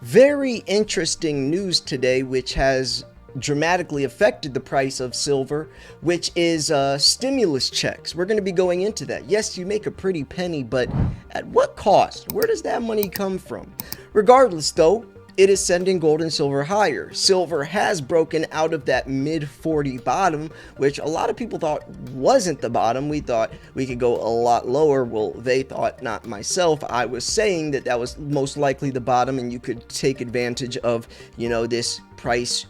Very interesting news today, which has dramatically affected the price of silver, which is stimulus checks. We're going to be going into that. Yes, you make a pretty penny, but at what cost? Where does that money come from? Regardless, though, it is sending gold and silver higher. Silver has broken out of that mid 40 bottom, which a lot of people thought wasn't the bottom. We thought we could go a lot lower. Well, they thought, not myself. I was saying that that was most likely the bottom and you could take advantage of, this price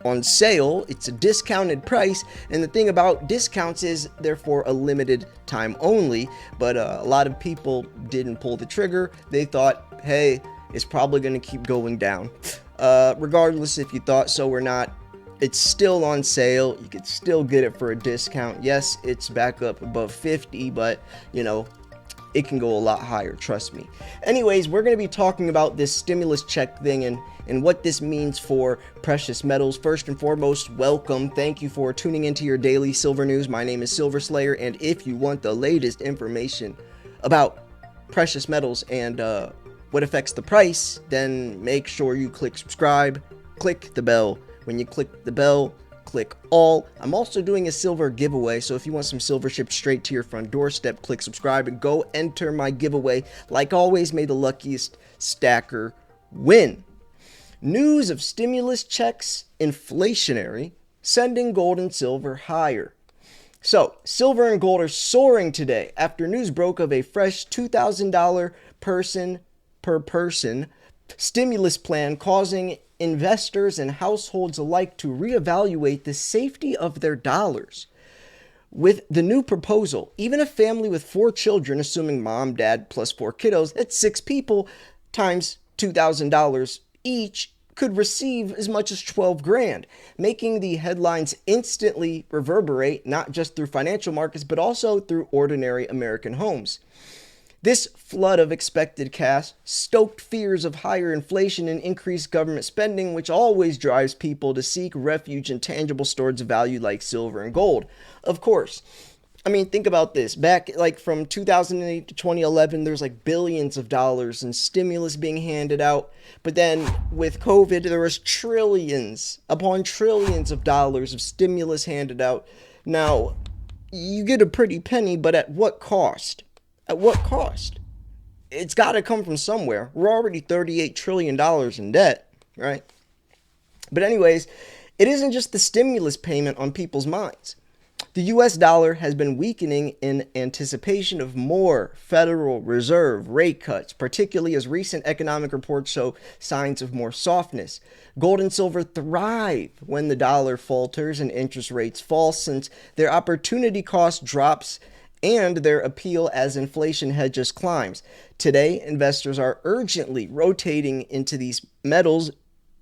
on sale. It's a discounted price, and the thing about discounts is they're for a limited time only, but a lot of people didn't pull the trigger. They thought, hey, it's probably going to keep going down. Regardless if you thought so or not, it's still on sale. You could still get it for a discount. Yes, it's back up above 50, but it can go a lot higher, trust me. Anyways, we're going to be talking about this stimulus check thing and what this means for precious metals. First and foremost, welcome. Thank you for tuning into your daily silver news. My name is Silver Slayer, and if you want the latest information about precious metals and what affects the price, then make sure you click subscribe, click the bell. When you click the bell, click all. I'm also doing a silver giveaway, so if you want some silver shipped straight to your front doorstep, click subscribe and go enter my giveaway. Like always, may the luckiest stacker win. News of stimulus checks inflationary, sending gold and silver higher. So, silver and gold are soaring today after news broke of a fresh $2,000 per person stimulus plan, causing investors and households alike to reevaluate the safety of their dollars. With the new proposal, even a family with 4 children, assuming mom, dad, plus 4 kiddos, that's 6 people times $2,000 each, could receive as much as 12 grand, making the headlines instantly reverberate not just through financial markets, but also through ordinary American homes. This flood of expected cash stoked fears of higher inflation and increased government spending, which always drives people to seek refuge in tangible stores of value like silver and gold. Of course, think about this. Back from 2008 to 2011, there's billions of dollars in stimulus being handed out. But then with COVID, there was trillions upon trillions of dollars of stimulus handed out. Now, you get a pretty penny, but at what cost? At what cost? It's got to come from somewhere. We're already $38 trillion in debt, right? But anyways, it isn't just the stimulus payment on people's minds. The US dollar has been weakening in anticipation of more Federal Reserve rate cuts, particularly as recent economic reports show signs of more softness. Gold and silver thrive when the dollar falters and interest rates fall, since their opportunity cost drops and their appeal as inflation hedges climbs. Today, investors are urgently rotating into these metals,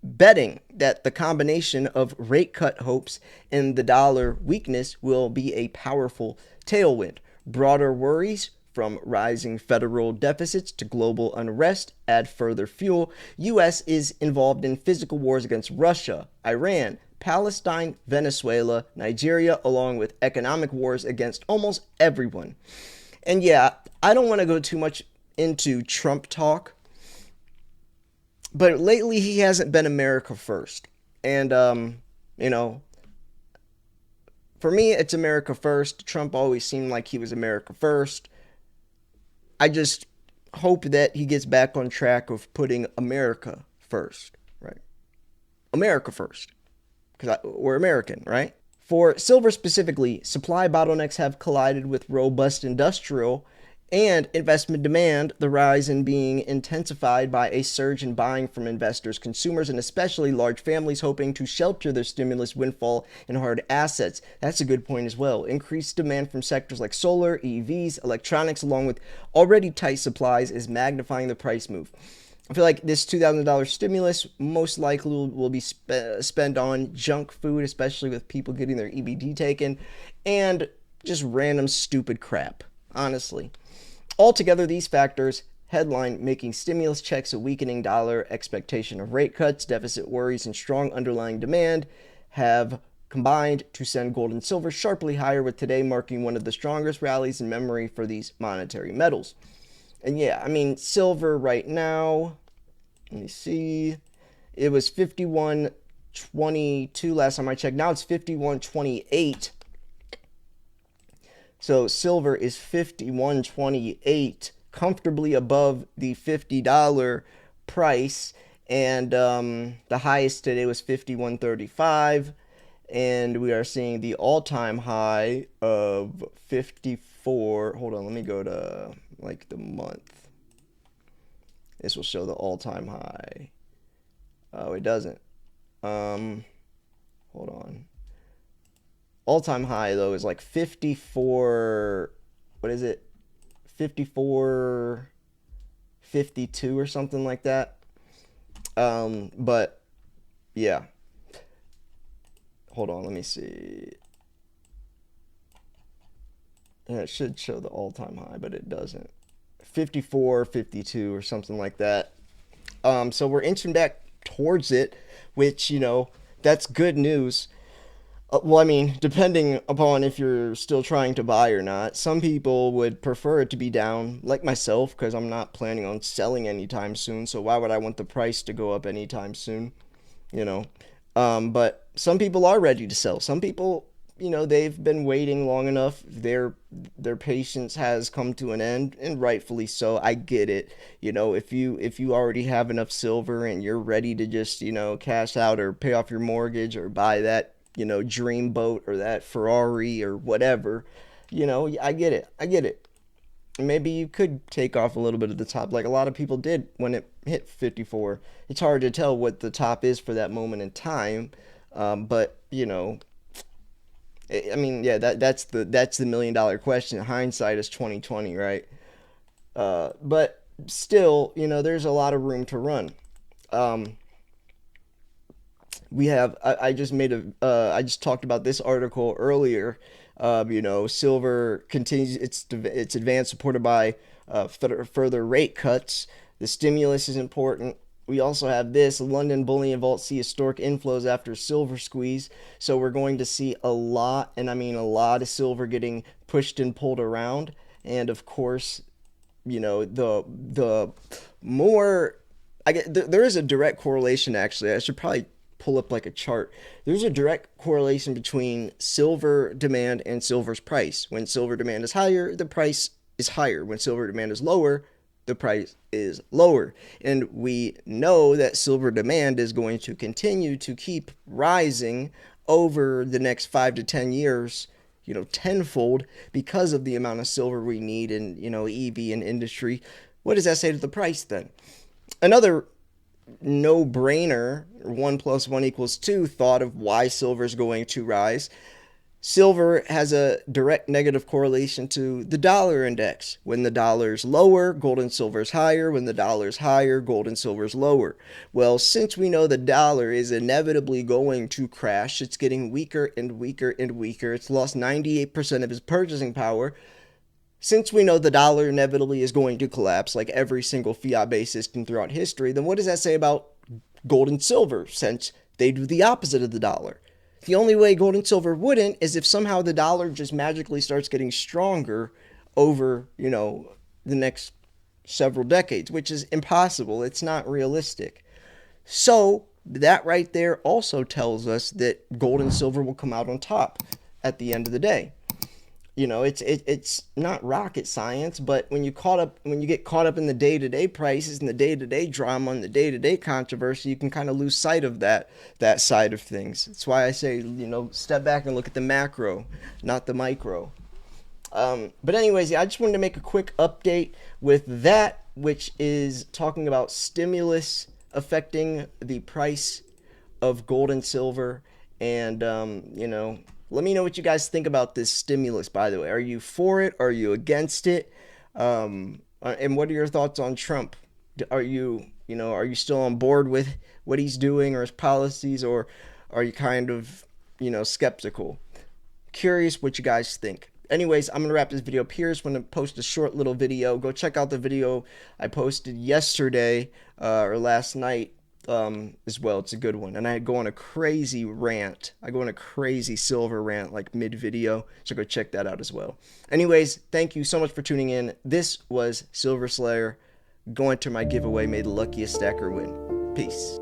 betting that the combination of rate cut hopes and the dollar weakness will be a powerful tailwind. Broader worries, from rising federal deficits to global unrest, add further fuel. U.S. is involved in physical wars against Russia, Iran, Palestine, Venezuela, Nigeria, along with economic wars against almost everyone. And yeah, I don't want to go too much into Trump talk, but lately he hasn't been America first. And, for me, it's America first. Trump always seemed like he was America first. I just hope that he gets back on track of putting America first, right? America first. Because we're American, right? For silver specifically, supply bottlenecks have collided with robust industrial and investment demand, the rise in being intensified by a surge in buying from investors, consumers, and especially large families hoping to shelter their stimulus windfall in hard assets. That's a good point as well. Increased demand from sectors like solar, EVs, electronics, along with already tight supplies, is magnifying the price move. I feel like this $2,000 stimulus most likely will be spent on junk food, especially with people getting their EBD taken, and just random stupid crap, honestly. Altogether, these factors, headline making stimulus checks, a weakening dollar, expectation of rate cuts, deficit worries, and strong underlying demand, have combined to send gold and silver sharply higher, with today marking one of the strongest rallies in memory for these monetary metals. And yeah, silver right now, Let me see. It was 51.22 last time I checked. Now it's 51.28. So silver is 51.28, comfortably above the $50 price. And the highest today was 51.35. And we are seeing the all-time high of 54. Hold on, let me go to like the month. This will show the all-time high. Oh, it doesn't. Hold on. All-time high though is like 54. What is it? 54.52 or something like that. But yeah. Hold on, let me see. Yeah, it should show the all-time high, but it doesn't. 54.52 or something like that. So we're inching back towards it, which, that's good news. Well, I mean, depending upon if you're still trying to buy or not. Some people would prefer it to be down, like myself, because I'm not planning on selling anytime soon. So why would I want the price to go up anytime soon? You know. But some people are ready to sell. Some people, they've been waiting long enough. Their patience has come to an end, and rightfully so. I get it. If you already have enough silver and you're ready to just, cash out or pay off your mortgage or buy that, dream boat or that Ferrari or whatever, I get it. I get it. Maybe you could take off a little bit of the top, like a lot of people did when it hit 54. It's hard to tell what the top is for that moment in time, but I mean, yeah, that's the $1 million question. Hindsight is 2020, right? But still, there's a lot of room to run. Um, we have I just talked about this article earlier. Silver continues its advance, supported by further rate cuts. The stimulus is important. We also have this: London bullion vault see historic inflows after silver squeeze. So we're going to see a lot, and I mean a lot, of silver getting pushed and pulled around. And of course, the more I get, there is a direct correlation. Actually, I should probably pull up like a chart. There's a direct correlation between silver demand and silver's price. When silver demand is higher, the price is higher. When silver demand is lower, the price is lower. And we know that silver demand is going to continue to keep rising over the next 5 to 10 years, tenfold, because of the amount of silver we need in, EV and industry. What does that say to the price then? Another no brainer, 1 + 1 = 2 thought of why silver is going to rise. Silver has a direct negative correlation to the dollar index. When the dollar's lower, gold and silver is higher. When the dollar's higher, gold and silver is lower. Well, since we know the dollar is inevitably going to crash, it's getting weaker and weaker and weaker. It's lost 98% of its purchasing power. Since we know the dollar inevitably is going to collapse like every single fiat-based system throughout history, then what does that say about gold and silver, since they do the opposite of the dollar? The only way gold and silver wouldn't is if somehow the dollar just magically starts getting stronger over, the next several decades, which is impossible. It's not realistic. So that right there also tells us that gold and silver will come out on top at the end of the day. It's not rocket science, but when you get caught up in the day-to-day prices and the day-to-day drama and the day-to-day controversy, you can kind of lose sight of that side of things. That's why I say, step back and look at the macro, not the micro. But anyways, yeah, I just wanted to make a quick update with that, which is talking about stimulus affecting the price of gold and silver. And let me know what you guys think about this stimulus, by the way. Are you for it? Are you against it? And what are your thoughts on Trump? Are you still on board with what he's doing or his policies, or are you kind of, skeptical? Curious what you guys think. Anyways, I'm going to wrap this video up here. I'm going to post a short little video. Go check out the video I posted yesterday or last night. As well. It's a good one. And I go on a crazy rant. I go on a crazy silver rant like mid-video. So go check that out as well. Anyways, thank you so much for tuning in. This was Silver Slayer. Go enter my giveaway. May the luckiest stacker win. Peace.